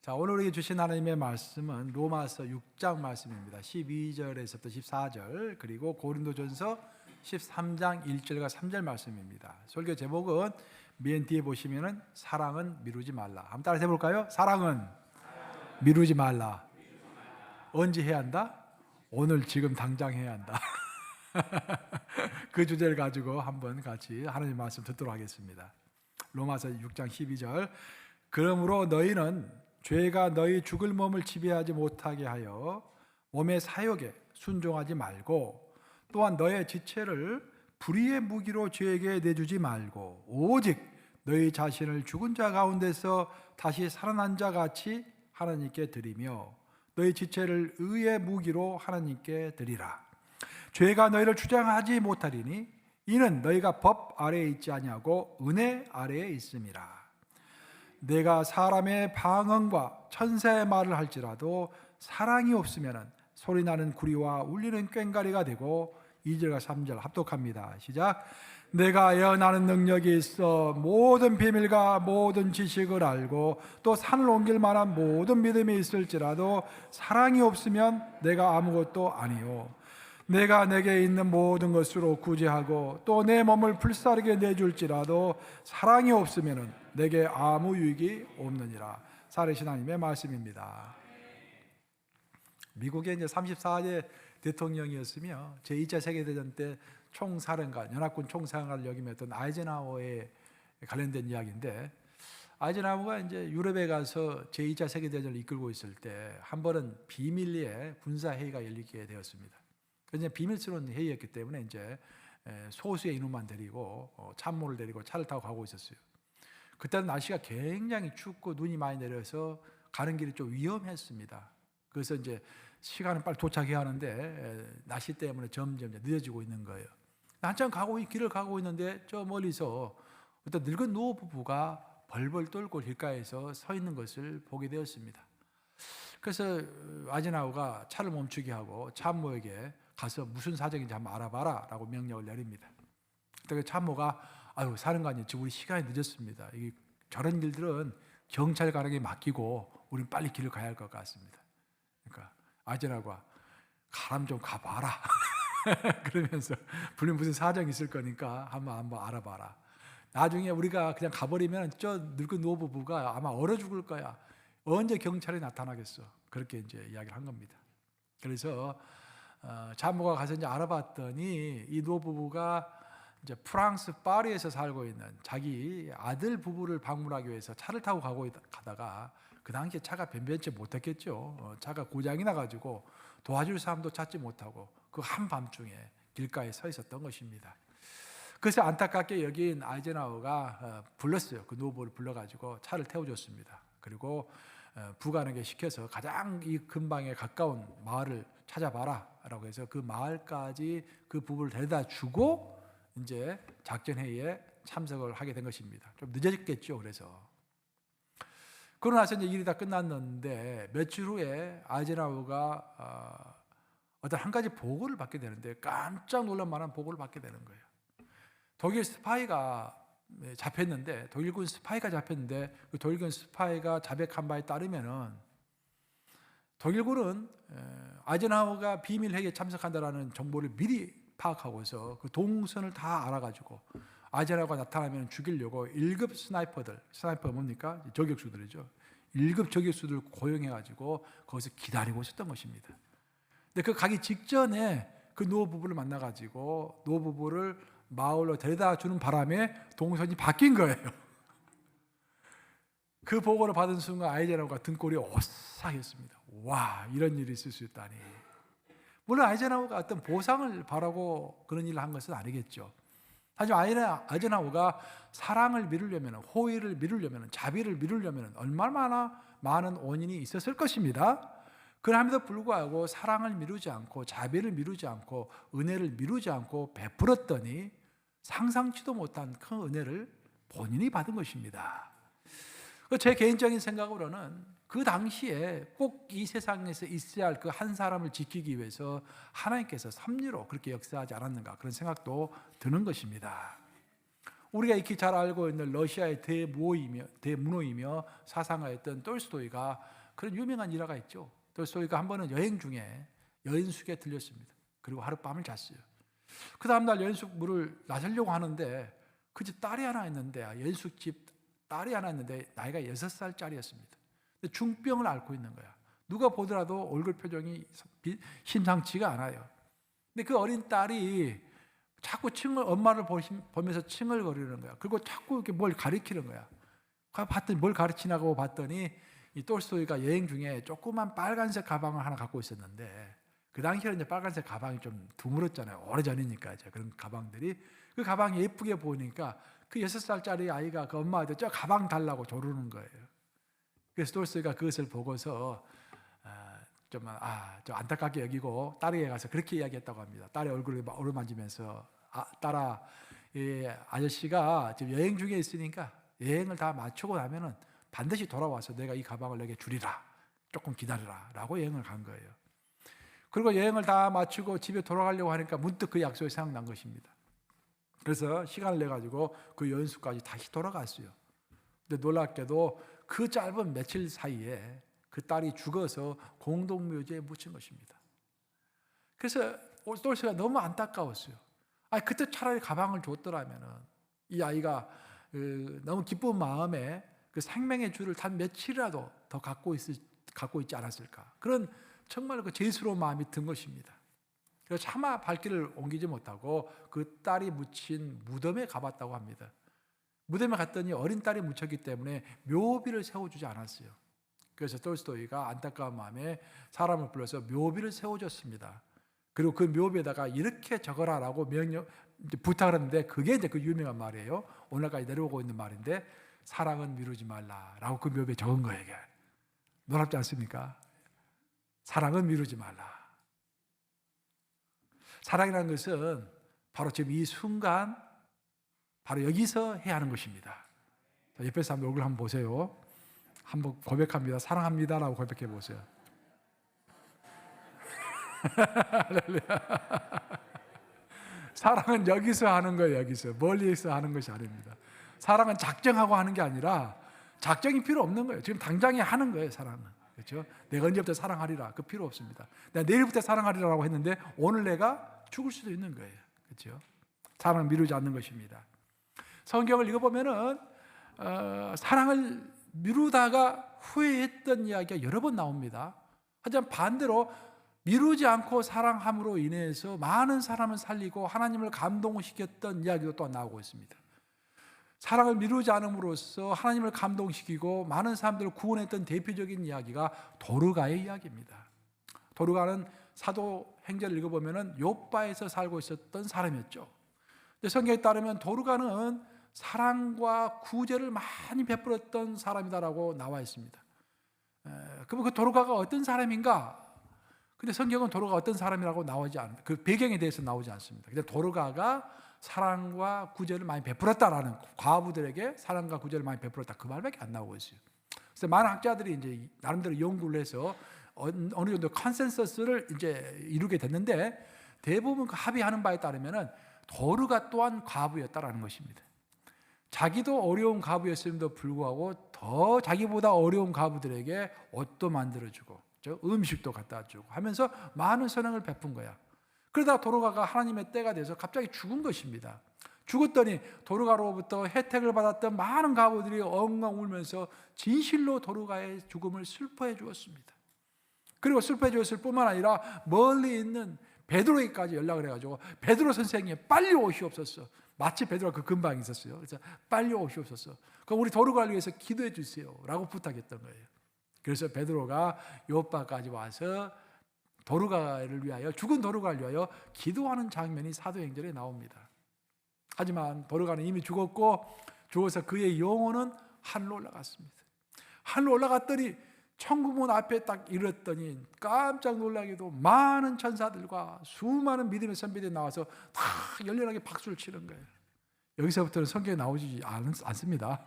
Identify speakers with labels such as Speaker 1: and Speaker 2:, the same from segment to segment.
Speaker 1: 자, 오늘 우리에게 주신 하나님의 말씀은 로마서 6장 말씀입니다. 12절에서부터 14절, 그리고 고린도전서 13장 1절과 3절 말씀입니다. 설교 제목은 맨 뒤에 보시면은 사랑은 미루지 말라. 한번 따라 해볼까요? 사랑은 미루지 말라. 언제 해야 한다? 오늘 지금 당장 해야 한다. 그 주제를 가지고 한번 같이 하나님 말씀 듣도록 하겠습니다. 로마서 6장 12절. 그러므로 너희는 죄가 너희 죽을 몸을 지배하지 못하게 하여 몸의 사욕에 순종하지 말고, 또한 너의 지체를 불의의 무기로 죄에게 내주지 말고, 오직 너희 자신을 죽은 자 가운데서 다시 살아난 자 같이 하나님께 드리며 너희 지체를 의의 무기로 하나님께 드리라. 죄가 너희를 주장하지 못하리니 이는 너희가 법 아래에 있지 아니하고 은혜 아래에 있음이라. 내가 사람의 방언과 천사의 말을 할지라도 사랑이 없으면 소리나는 구리와 울리는 꽹과리가 되고, 2절과 3절 합독합니다. 시작. 내가 예언하는 능력이 있어 모든 비밀과 모든 지식을 알고 또 산을 옮길 만한 모든 믿음이 있을지라도 사랑이 없으면 내가 아무것도 아니요. 내가 내게 있는 모든 것으로 구제하고 또 내 몸을 불사르게 내줄지라도 사랑이 없으면 내게 아무 유익이 없느니라. 살아계신 하나님의 말씀입니다. 미국의 이제 34대 대통령이었으며 제2차 세계대전 때 총사령관, 연합군 총사령관을 역임했던 아이젠하워에 관련된 이야기인데, 아이젠하워가 이제 유럽에 가서 제2차 세계대전을 이끌고 있을 때 한 번은 비밀리에 군사회의가 열리게 되었습니다. 그래서 비밀스러운 회의였기 때문에 이제 소수의 인원만 데리고 참모를 데리고 차를 타고 가고 있었어요. 그때는 날씨가 굉장히 춥고 눈이 많이 내려서 가는 길이 좀 위험했습니다. 그래서 이제 시간은 빨리 도착해야 하는데 날씨 때문에 점점 늦어지고 있는 거예요. 한참 길을 가고 있는데 저 멀리서 어떤 늙은 노부부가 벌벌 떨고 길가에서 서 있는 것을 보게 되었습니다. 그래서 아이젠하워가 차를 멈추게 하고 참모에게 가서 무슨 사정인지 한번 알아봐라 라고 명령을 내립니다. 그때 참모가 아유 사령관님, 지금 우리 시간이 늦었습니다. 저런 길들은 경찰관에게 맡기고 우리는 빨리 길을 가야 할 것 같습니다. 그러니까 아이젠하워가 가람 좀 가봐라 그러면서 분명 무슨 사정이 있을 거니까 한번 알아봐라. 나중에 우리가 그냥 가버리면 저 늙은 노부부가 아마 얼어 죽을 거야. 언제 경찰이 나타나겠어? 그렇게 이제 이야기를 한 겁니다. 그래서 참모가 가서 이제 알아봤더니 이 노부부가 이제 프랑스 파리에서 살고 있는 자기 아들 부부를 방문하기 위해서 차를 타고 가다가 그 당시에 차가 변변치 못했겠죠. 차가 고장이 나가지고 도와줄 사람도 찾지 못하고 그 한밤중에 길가에 서 있었던 것입니다. 그래서 안타깝게 여긴 아이젠하워가 불렀어요. 그 노부부를 불러가지고 차를 태워줬습니다. 그리고 부관에게 시켜서 가장 이 근방에 가까운 마을을 찾아봐라 라고 해서 그 마을까지 그 부부를 데려다 주고 이제 작전회의에 참석을 하게 된 것입니다. 좀 늦어졌겠죠. 그래서 그러고 나서 이제 일이 다 끝났는데 며칠 후에 아이젠하워가 어떤 한 가지 보고를 받게 되는데 깜짝 놀랄 만한 보고를 받게 되는 거예요. 독일 스파이가 잡혔는데, 독일군 스파이가 잡혔는데 그 독일군 스파이가 자백한 바에 따르면은 독일군은 아이젠하워가 비밀 회의에 참석한다라는 정보를 미리 파악하고서 그 동선을 다 알아가지고 아이젠하워가 나타나면 죽이려고 1급 스나이퍼 뭡니까? 저격수들이죠. 1급 저격수들을 고용해가지고 거기서 기다리고 있었던 것입니다. 근데 그 가기 직전에 그 노부부를 만나가지고 노부부를 마을로 데려다 주는 바람에 동선이 바뀐 거예요. 그 보고를 받은 순간 아이젠하워가 등골이 오싹했습니다. 와, 이런 일이 있을 수 있다니. 물론 아이젠하워가 어떤 보상을 바라고 그런 일을 한 것은 아니겠죠. 하지만 아이젠하워가 사랑을 미루려면, 호의를 미루려면, 자비를 미루려면 얼마나 많은 원인이 있었을 것입니다. 그럼에도 불구하고 사랑을 미루지 않고 자비를 미루지 않고 은혜를 미루지 않고 베풀었더니 상상치도 못한 큰 은혜를 본인이 받은 것입니다. 제 개인적인 생각으로는 그 당시에 꼭 이 세상에서 있어야 할 그 한 사람을 지키기 위해서 하나님께서 섭리로 그렇게 역사하지 않았는가, 그런 생각도 드는 것입니다. 우리가 익히 잘 알고 있는 러시아의 대문호이며 사상가였던 톨스토이가 그런 유명한 일화가 있죠. 톨스토이가 한 번은 여행 중에 여인숙에 들렸습니다. 그리고 하룻밤을 잤어요. 그 다음날 여인숙 물을 나서려고 하는데 그 집 딸이 하나 있는데, 여인숙 집 딸이 하나 있는데 나이가 6살짜리였습니다. 근데 중병을 앓고 있는 거야. 누가 보더라도 얼굴 표정이 심상치가 않아요. 근데 그 어린 딸이 자꾸 엄마를 보면서 칭얼거리는 거야. 그리고 자꾸 이렇게 뭘 가리키는 거야. 봤더니 뭘 가르치냐고 봤더니 이 톨스토이가 여행 중에 조그만 빨간색 가방을 하나 갖고 있었는데, 그 당시에는 이제 빨간색 가방이 좀 드물었잖아요. 오래전이니까 이제 그런 가방들이. 그 가방이 예쁘게 보이니까 그 6살짜리 아이가 그 엄마한테 저 가방 달라고 조르는 거예요. 그래서 톨스토이가 그것을 보고서 좀 안타깝게 여기고 딸에게 가서 그렇게 이야기했다고 합니다. 딸의 얼굴을 어루만지면서 딸아, 아저씨가 지금 여행 중에 있으니까 여행을 다 마치고 나면은 반드시 돌아와서 내가 이 가방을 내게 주리라. 조금 기다려라 라고 여행을 간 거예요. 그리고 여행을 다 마치고 집에 돌아가려고 하니까 문득 그 약속이 생각난 것입니다. 그래서 시간을 내가지고 그 여인숙까지 다시 돌아갔어요. 근데 놀랍게도 그 짧은 며칠 사이에 그 딸이 죽어서 공동묘지에 묻힌 것입니다. 그래서 톨스토이가 너무 안타까웠어요. 그때 차라리 가방을 줬더라면은 이 아이가 너무 기쁜 마음에 그 생명의 줄을 단 며칠이라도 더 갖고 있지 않았을까. 그런 정말 그 죄스러운 마음이 든 것입니다. 그래서 차마 발길을 옮기지 못하고 그 딸이 묻힌 무덤에 가봤다고 합니다. 무덤에 갔더니 어린 딸이 묻혔기 때문에 묘비를 세워주지 않았어요. 그래서 톨스토이가 안타까운 마음에 사람을 불러서 묘비를 세워줬습니다. 그리고 그 묘비에다가 이렇게 적어라라고 부탁을 했는데, 그게 이제 그 유명한 말이에요. 오늘까지 내려오고 있는 말인데, 사랑은 미루지 말라라고 그 묘비에 적은 거예요. 이게 놀랍지 않습니까? 사랑은 미루지 말라. 사랑이라는 것은 바로 지금 이 순간 바로 여기서 해야 하는 것입니다. 옆에 사람 얼굴 한번 보세요. 한번 고백합니다. 사랑합니다라고 고백해 보세요. 사랑은 여기서 하는 거예요. 여기서, 멀리서 하는 것이 아닙니다. 사랑은 작정하고 하는 게 아니라 작정이 필요 없는 거예요. 지금 당장에 하는 거예요. 사랑은, 그렇죠? 내가 언제부터 사랑하리라 그 필요 없습니다. 내가 내일부터 사랑하리라고 했는데 오늘 내가 죽을 수도 있는 거예요. 그렇죠? 사랑을 미루지 않는 것입니다. 성경을 읽어보면은 사랑을 미루다가 후회했던 이야기가 여러 번 나옵니다. 하지만 반대로 미루지 않고 사랑함으로 인해서 많은 사람을 살리고 하나님을 감동시켰던 이야기도 또 나오고 있습니다. 사랑을 미루지 않음으로써 하나님을 감동시키고 많은 사람들을 구원했던 대표적인 이야기가 도르가의 이야기입니다. 도르가는 사도행전을 읽어보면 욥바에서 살고 있었던 사람이었죠. 성경에 따르면 도르가는 사랑과 구제를 많이 베풀었던 사람이다라고 나와 있습니다. 그럼 그 도르가가 어떤 사람인가? 근데 성경은 도르가가 어떤 사람이라고 나오지 않습니다. 그 배경에 대해서 나오지 않습니다. 근데 도르가가 사랑과 구제를 많이 베풀었다라는, 과부들에게 사랑과 구제를 많이 베풀었다, 그 말밖에 안 나오고 있어요. 그래서 많은 학자들이 이제 나름대로 연구를 해서 어느 정도 컨센서스를 이제 이루게 됐는데, 대부분 그 합의하는 바에 따르면은 도르가 또한 과부였다라는 것입니다. 자기도 어려운 과부였음에도 불구하고 더 자기보다 어려운 과부들에게 옷도 만들어주고 음식도 갖다 주고 하면서 많은 선행을 베푼 거야. 그러다 도르가가 하나님의 때가 돼서 갑자기 죽은 것입니다. 죽었더니 도르가로부터 혜택을 받았던 많은 과부들이 엉엉 울면서 진실로 도르가의 죽음을 슬퍼해 주었습니다. 그리고 슬퍼해 주었을 뿐만 아니라 멀리 있는 베드로에게까지 연락을 해가지고, 베드로 선생님 빨리 오시옵소서. 마치 베드로가 그 근방에 있었어요. 그래서 빨리 오시옵소서. 그럼 우리 도르가를 위해서 기도해 주세요 라고 부탁했던 거예요. 그래서 베드로가 요바까지 와서 도르가를 위하여, 죽은 도르가를 위하여 기도하는 장면이 사도행전에 나옵니다. 하지만 도르가는 이미 죽어서 그의 영혼은 하늘로 올라갔습니다. 하늘로 올라갔더니 천국문 앞에 딱 이르렀더니 깜짝 놀라게도 많은 천사들과 수많은 믿음의 선배들이 나와서 다 열렬하게 박수를 치는 거예요. 여기서부터는 성경에 나오지 않습니다.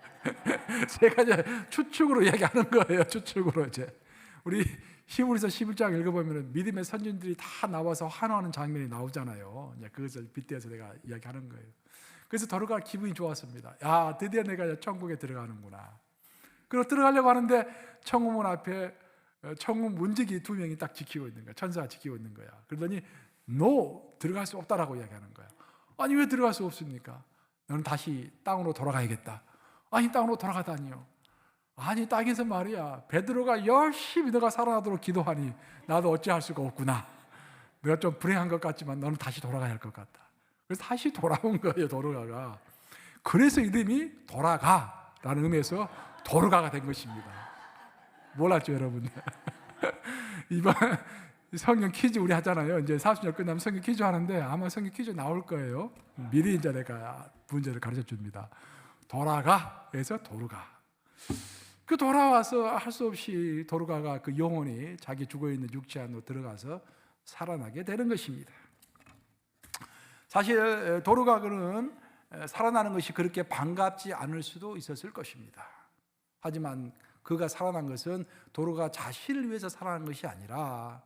Speaker 1: 제가 이제 추측으로 이야기하는 거예요. 추측으로 이제 우리 히브리서 11장 읽어보면 믿음의 선진들이 다 나와서 환호하는 장면이 나오잖아요. 이제 그것을 빗대어서 내가 이야기하는 거예요. 그래서 도로가 기분이 좋았습니다. 야, 드디어 내가 천국에 들어가는구나. 그리고 들어가려고 하는데 천국문 앞에 천국 문지기 2명이 딱 지키고 있는 거야. 천사가 지키고 있는 거야. 그러더니 no, 들어갈 수 없다라고 이야기하는 거야. 아니, 왜 들어갈 수 없습니까? 너는 다시 땅으로 돌아가야겠다. 아니, 땅으로 돌아가다니요. 아니, 땅에서 말이야, 베드로가 열심히 너가 살아나도록 기도하니 나도 어찌할 수가 없구나. 내가 좀 불행한 것 같지만 너는 다시 돌아가야 할 것 같다. 그래서 다시 돌아온 거예요, 도로가가. 그래서 이름이 돌아가라는 의미에서 도로가가 된 것입니다. 몰랐죠, 여러분? 이번 성경 퀴즈 우리 하잖아요. 이제 40년 끝나면 성경 퀴즈 하는데 아마 성경 퀴즈 나올 거예요. 미리 이제 내가 문제를 가르쳐 줍니다. 돌아가에서 도로가. 그 돌아와서 할 수 없이 도로가가 그 영혼이 자기 죽어있는 육체 안으로 들어가서 살아나게 되는 것입니다. 사실 도로가는 살아나는 것이 그렇게 반갑지 않을 수도 있었을 것입니다. 하지만 그가 살아난 것은 도로가 자신을 위해서 살아난 것이 아니라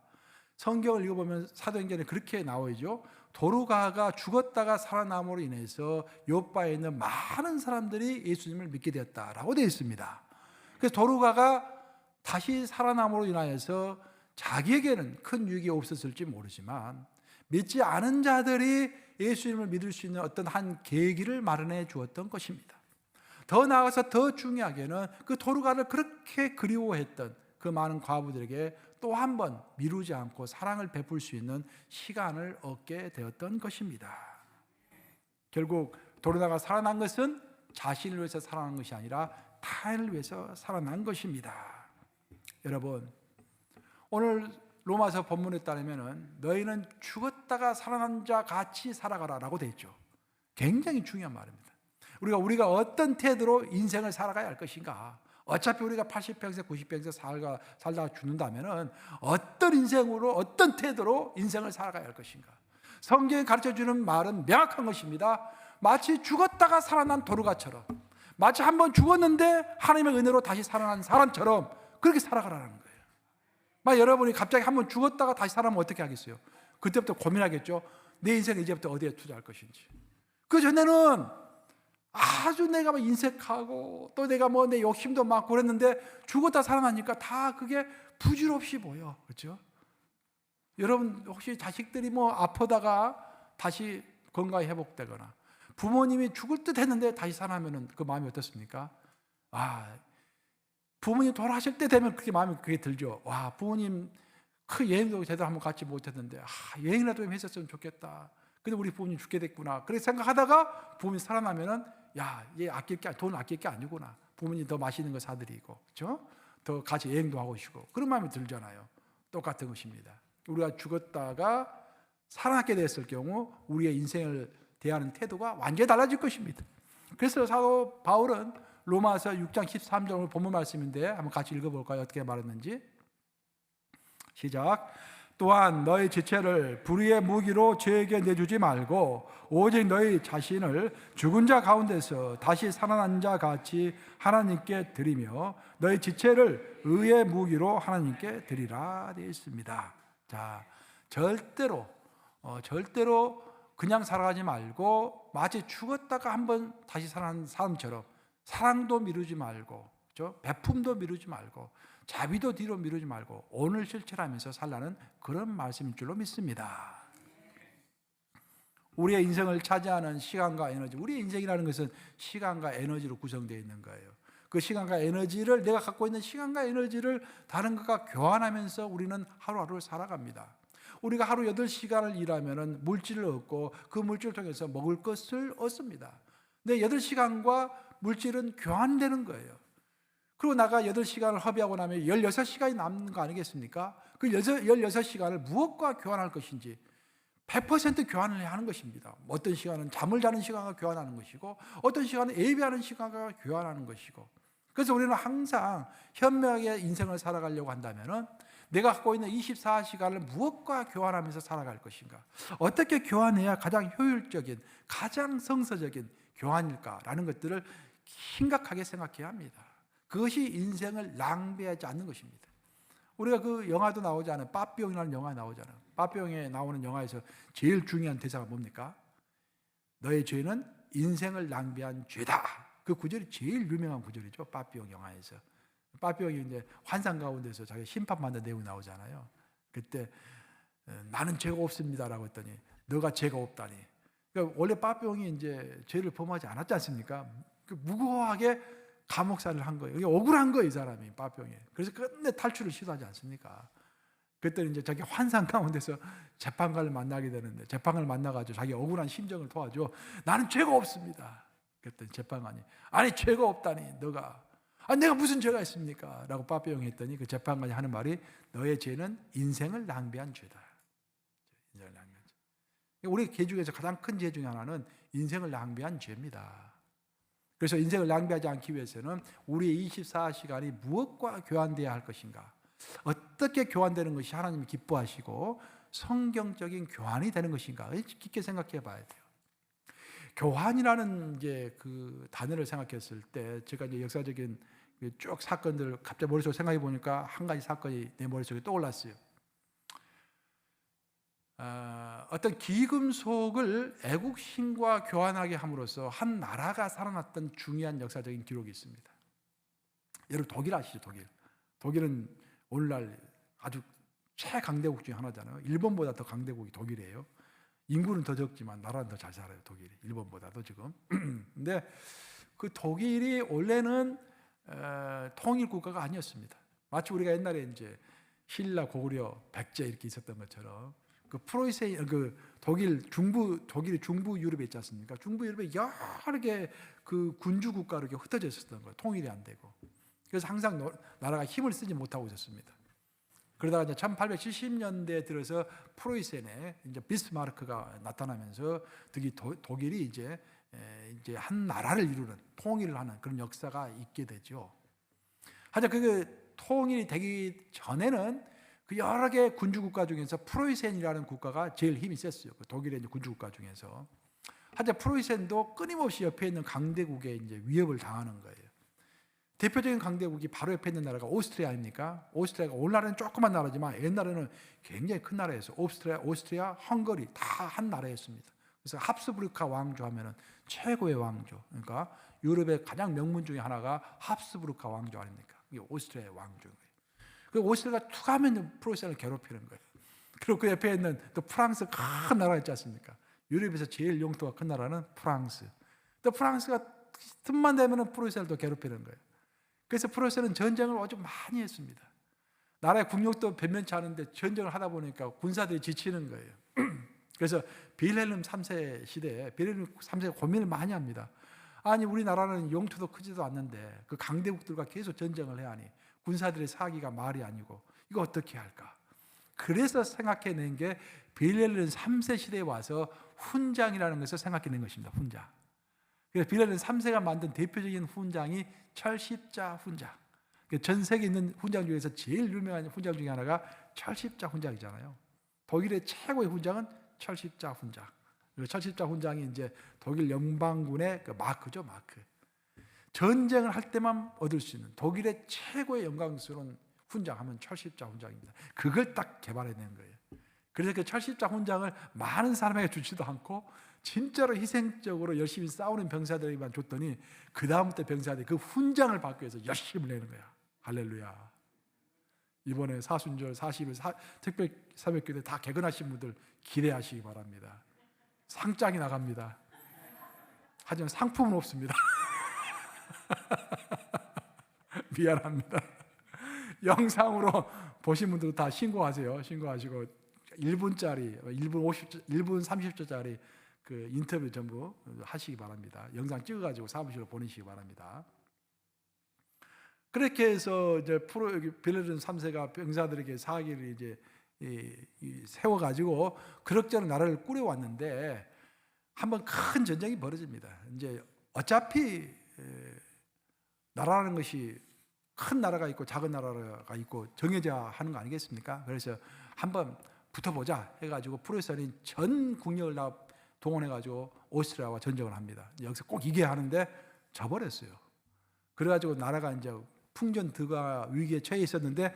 Speaker 1: 성경을 읽어보면 사도행전에 그렇게 나오죠. 도로가가 죽었다가 살아남으로 인해서 요바에 있는 많은 사람들이 예수님을 믿게 되었다라고 되어 있습니다. 그래서 도로가가 다시 살아남으로 인하여서 자기에게는 큰 유익이 없었을지 모르지만 믿지 않은 자들이 예수님을 믿을 수 있는 어떤 한 계기를 마련해 주었던 것입니다. 더 나아가서 더 중요하게는 그 도로가를 그렇게 그리워했던 그 많은 과부들에게 또 한 번 미루지 않고 사랑을 베풀 수 있는 시간을 얻게 되었던 것입니다. 결국 도로가가 살아난 것은 자신을 위해서 살아난 것이 아니라 타인을 위해서 살아난 것입니다. 여러분, 오늘 로마서 본문에 따르면 너희는 죽었다가 살아난 자 같이 살아가라 라고 되어 있죠. 굉장히 중요한 말입니다. 우리가 어떤 태도로 인생을 살아가야 할 것인가. 어차피 우리가 80평생 90평생 살다가 죽는다면 어떤 인생으로 어떤 태도로 인생을 살아가야 할 것인가. 성경이 가르쳐주는 말은 명확한 것입니다. 마치 죽었다가 살아난 도로가처럼, 마치 한번 죽었는데 하나님의 은혜로 다시 살아난 사람처럼 그렇게 살아가라는 거예요. 막 여러분이 갑자기 한번 죽었다가 다시 살아나면 어떻게 하겠어요? 그때부터 고민하겠죠. 내 인생 이제부터 어디에 투자할 것인지. 그 전에는 아주 내가 막 인색하고 또 내가 뭐 내 욕심도 많고 그랬는데 죽었다 살아나니까 다 그게 부질없이 보여. 그렇죠? 여러분 혹시 자식들이 뭐 아프다가 다시 건강이 회복되거나 부모님이 죽을 듯 했는데 다시 살아나면 그 마음이 어떻습니까? 부모님 돌아가실 때 되면 그렇게 마음이 그게 들죠. 와, 부모님 큰 여행도 제대로 한번 같이 못했는데 여행이라도 좀 했었으면 좋겠다. 근데 우리 부모님 죽게 됐구나. 그렇게 생각하다가 부모님 살아나면은 얘 돈 아낄 게 아니구나. 부모님 더 맛있는 거 사드리고, 그렇죠? 더 같이 여행도 하고 싶고 그런 마음이 들잖아요. 똑같은 것입니다. 우리가 죽었다가 살아나게 됐을 경우 우리의 인생을 대하는 태도가 완전히 달라질 것입니다. 그래서 사도 바울은 로마서 6장 13절을 본문 말씀인데 한번 같이 읽어볼까요? 어떻게 말했는지. 시작. 또한 너희 지체를 불의의 무기로 죄에게 내주지 말고 오직 너희 자신을 죽은 자 가운데서 다시 살아난 자 같이 하나님께 드리며 너희 지체를 의의 무기로 하나님께 드리라 되어 있습니다. 자, 절대로 그냥 살아가지 말고 마치 죽었다가 한번 다시 살아난 사람처럼 사랑도 미루지 말고, 그렇죠? 베품도 미루지 말고, 자비도 뒤로 미루지 말고 오늘 실천하면서 살라는 그런 말씀인 줄로 믿습니다. 우리의 인생을 차지하는 시간과 에너지, 우리의 인생이라는 것은 시간과 에너지로 구성되어 있는 거예요. 그 시간과 에너지를, 내가 갖고 있는 시간과 에너지를 다른 것과 교환하면서 우리는 하루하루를 살아갑니다. 우리가 하루 8시간을 일하면 물질을 얻고 그 물질을 통해서 먹을 것을 얻습니다. 근데 8시간과 물질은 교환되는 거예요. 그리고 나가 8시간을 허비하고 나면 16시간이 남는 거 아니겠습니까? 그 16시간을 무엇과 교환할 것인지 100% 교환을 해야 하는 것입니다. 어떤 시간은 잠을 자는 시간과 교환하는 것이고 어떤 시간은 예배하는 시간과 교환하는 것이고, 그래서 우리는 항상 현명하게 인생을 살아가려고 한다면 내가 갖고 있는 24시간을 무엇과 교환하면서 살아갈 것인가, 어떻게 교환해야 가장 효율적인, 가장 성서적인 교환일까라는 것들을 심각하게 생각해야 합니다. 그것이 인생을 낭비하지 않는 것입니다. 우리가 그 영화도 나오지 않아요. 빠삐용이라는 영화 나오잖아요. 빠삐용에 나오는 영화에서 제일 중요한 대사가 뭡니까? 너의 죄는 인생을 낭비한 죄다. 그 구절이 제일 유명한 구절이죠. 빠삐용 영화에서. 빠삐용이 이제 환상 가운데서 자기 심판받는 내용이 나오잖아요. 그때 나는 죄가 없습니다라고 했더니 너가 죄가 없다니. 그러니까 원래 빠삐용이 이제 죄를 범하지 않았지 않습니까? 무고하게 감옥살이를 한 거예요. 이게 억울한 거예요, 이 사람이 빠삐용이. 그래서 끝내 탈출을 시도하지 않습니까? 그랬더니 이제 자기 환상 가운데서 재판관을 만나게 되는데 재판관을 만나가지고 자기 억울한 심정을 도와줘. 나는 죄가 없습니다. 그랬더니 재판관이 아니 죄가 없다니 너가 내가 무슨 죄가 있습니까? 라고 빠삐용이 했더니 그 재판관이 하는 말이 너의 죄는 인생을 낭비한 죄다. 인생을 낭비한 죄. 우리 죄 중에서 가장 큰 죄 중에 하나는 인생을 낭비한 죄입니다. 그래서 인생을 낭비하지 않기 위해서는 우리의 24시간이 무엇과 교환되어야 할 것인가? 어떻게 교환되는 것이 하나님이 기뻐하시고 성경적인 교환이 되는 것인가? 깊게 생각해 봐야 돼요. 교환이라는 이제 그 단어를 생각했을 때 제가 이제 역사적인 쭉 사건들을 갑자기 머릿속에 생각해 보니까 한 가지 사건이 내 머릿속에 떠올랐어요. 어떤 기금속을 애국신과 교환하게 함으로써 한 나라가 살아났던 중요한 역사적인 기록이 있습니다. 여러분 독일 아시죠? 독일은 오늘날 아주 최강대국 중에 하나잖아요. 일본보다 더 강대국이 독일이에요. 인구는 더 적지만 나라는 더 잘 살아요. 독일이 일본보다도 지금. 근데 그 독일이 원래는 통일 국가가 아니었습니다. 마치 우리가 옛날에 이제 신라 고구려 백제 이렇게 있었던 것처럼 그 프로이센 독일이 중부 유럽에 있지 않습니까? 중부 유럽에 여러 개 그 군주 국가로 이렇게 흩어져 있었던 거예요. 통일이 안 되고. 그래서 항상 나라가 힘을 쓰지 못하고 있었습니다. 그러다가 이제 1870년대에 들어서 프로이센에 이제 비스마르크가 나타나면서 독일이 이제 한 나라를 이루는 통일을 하는 그런 역사가 있게 되죠. 하여튼 그 통일이 되기 전에는 그 여러 개 군주 국가 중에서 프로이센이라는 국가가 제일 힘이 셌어요. 그 독일의 이제 군주 국가 중에서. 하여튼 프로이센도 끊임없이 옆에 있는 강대국에 이제 위협을 당하는 거예요. 대표적인 강대국이 바로 옆에 있는 나라가 오스트리아 아닙니까? 오스트리아가 오늘날은 조그만 나라지만 옛날에는 굉장히 큰 나라였어요. 오스트리아, 헝가리 다 한 나라였습니다. 그래서 합스부르크 왕조 하면은 최고의 왕조. 그러니까 유럽의 가장 명문 중에 하나가 합스부르크 왕조 아닙니까? 이게 오스트리아의 왕조인 거예요. 그 오스트리아가 툭 하면 프로이센을 괴롭히는 거예요. 그리고 그 옆에 있는 또 프랑스 큰 나라 있지 않습니까? 유럽에서 제일 영토가 큰 나라는 프랑스. 또 프랑스가 틈만 되면은 프로이센을 또 괴롭히는 거예요. 그래서 프로이센은 전쟁을 아주 많이 했습니다. 나라의 국력도 변변치 않은데 전쟁을 하다 보니까 군사들이 지치는 거예요. 그래서 빌헬름 3세 시대에 빌헬름 3세가 고민을 많이 합니다. 아니 우리나라는 영토도 크지도 않는데 그 강대국들과 계속 전쟁을 해야 하니 군사들의 사기가 말이 아니고 이거 어떻게 할까? 그래서 생각해낸 게 빌헬름 3세 시대에 와서 훈장이라는 것을 생각해낸 것입니다. 훈장. 그래서 빌헬름 3세가 만든 대표적인 훈장이 철십자 훈장. 전 세계에 있는 훈장 중에서 제일 유명한 훈장 중에 하나가 철십자 훈장이잖아요. 독일의 최고의 훈장은 철십자 훈장. 철십자 훈장이 이제 독일 연방군의 그 마크죠, 마크. 전쟁을 할 때만 얻을 수 있는 독일의 최고의 영광스러운 훈장하면 철십자 훈장입니다. 그걸 딱 개발해낸 거예요. 그래서 그 철십자 훈장을 많은 사람에게 주지도 않고 진짜로 희생적으로 열심히 싸우는 병사들에게만 줬더니 그 다음부터 병사들이 그 훈장을 받기 위해서 열심히 내는 거야. 할렐루야. 이번에 사순절, 40일 특별 새벽기도 다 개근하신 분들 기대하시기 바랍니다. 상장이 나갑니다. 하지만 상품은 없습니다. 미안합니다. 영상으로 보신 분들은 다 신고하세요. 신고하시고 1분짜리, 1분 30초짜리 그 인터뷰 전부 하시기 바랍니다. 영상 찍어가지고 사무실로 보내시기 바랍니다. 그렇게 해서 이제 빌헬름 3세가 병사들에게 사기를 이제 세워가지고 그럭저럭 나라를 꾸려왔는데 한번 큰 전쟁이 벌어집니다. 이제 어차피 나라라는 것이 큰 나라가 있고 작은 나라가 있고 정해져야 하는 거 아니겠습니까? 그래서 한번 붙어보자 해가지고 프로이센이 전 국력을 다 동원해가지고 오스트리아와 전쟁을 합니다. 여기서 꼭 이겨야 하는데 져버렸어요. 그래가지고 나라가 이제 풍전등화 위기에 처해 있었는데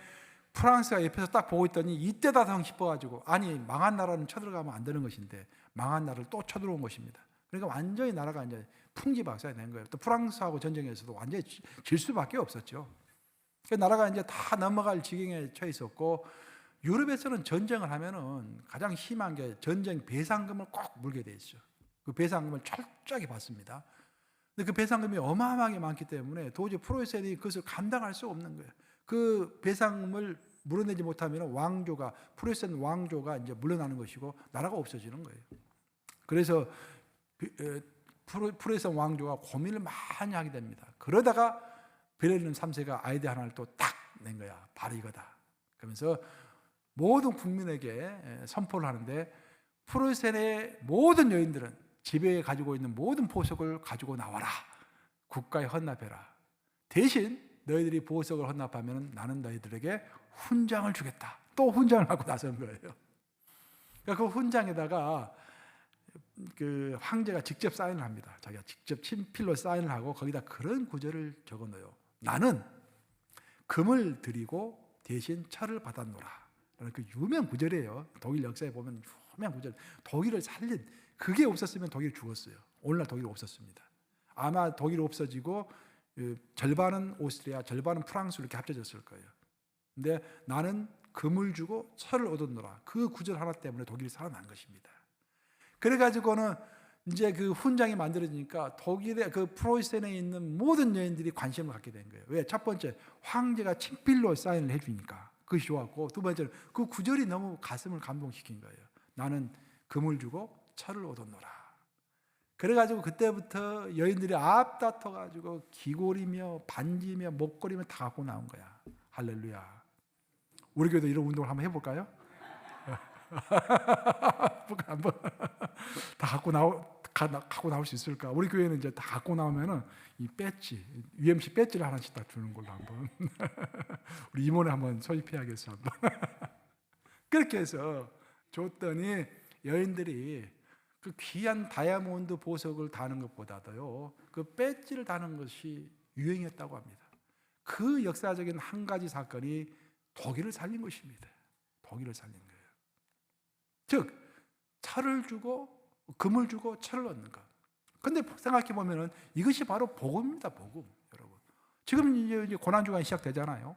Speaker 1: 프랑스가 옆에서 딱 보고 있더니 이때다 더 싶어가지고 아니 망한 나라는 쳐들어가면 안 되는 것인데 망한 나라를 또 쳐들어온 것입니다. 그러니까 완전히 나라가 이제 풍지박산이 된 거예요. 또 프랑스하고 전쟁에서도 완전히 질 수밖에 없었죠. 그 나라가 이제 다 넘어갈 지경에 처해 있었고, 유럽에서는 전쟁을 하면은 가장 심한 게 전쟁 배상금을 꼭 물게 돼 있죠. 그 배상금을 철저하게 받습니다. 근데 그 배상금이 어마어마하게 많기 때문에 도저히 프로이센이 그것을 감당할 수 없는 거예요. 그 배상금을 물어내지 못하면 왕조가, 프로이센 왕조가 이제 물러나는 것이고 나라가 없어지는 거예요. 그래서 프로이센 왕조가 고민을 많이 하게 됩니다. 그러다가 베를린 3세가 아이디어 하나를 또 딱 낸 거야. 바로 이거다. 그러면서 모든 국민에게 선포를 하는데, 프로이센의 모든 여인들은 집에 가지고 있는 모든 보석을 가지고 나와라. 국가에 헌납해라. 대신 너희들이 보석을 헌납하면 나는 너희들에게 훈장을 주겠다. 또 훈장을 하고 나선 거예요. 그러니까 그 훈장에다가 그 황제가 직접 사인을 합니다. 자기가 직접 친필로 사인을 하고 거기다 그런 구절을 적어 넣어요. 나는 금을 드리고 대신 철을 받았노라. 라는 그 유명 구절이에요. 독일 역사에 보면 유명 구절. 독일을 살린, 그게 없었으면 독일이 죽었어요. 오늘날 독일이 없었습니다. 아마 독일이 없어지고 절반은 오스트리아, 절반은 프랑스로 이렇게 합쳐졌을 거예요. 근데 나는 금을 주고 철을 얻었노라. 그 구절 하나 때문에 독일이 살아난 것입니다. 그래가지고는 이제 그 훈장이 만들어지니까 독일의 그 프로이센에 있는 모든 여인들이 관심을 갖게 된 거예요. 왜? 첫 번째, 황제가 친필로 사인을 해주니까 그것이 좋았고, 두 번째는 그 구절이 너무 가슴을 감동시킨 거예요. 나는 금을 주고 철을 얻었노라. 그래가지고 그때부터 여인들이 앞다퉈가지고 귀걸이며 반지며 목걸이며 다 갖고 나온 거야. 할렐루야. 우리 교회도 이런 운동을 한번 해볼까요? 한번 다 갖고 나올 수 있을까? 우리 교회는 이제 다 갖고 나오면은 이 배지, UMC 배지를 하나씩 다 주는 걸로 한번 우리 임원회 한번 소집해야겠어. 한번. 그렇게 해서 줬더니 여인들이 그 귀한 다이아몬드 보석을 다는 것보다도요, 그 배지를 다는 것이 유행했다고 합니다. 그 역사적인 한 가지 사건이 독일을 살린 것입니다. 독일을 살린 거예요. 즉, 철을 주고 금을 주고 철을 얻는 것. 근데 생각해 보면은 이것이 바로 복음입니다. 복음, 여러분. 지금 이제 고난주간이 시작되잖아요.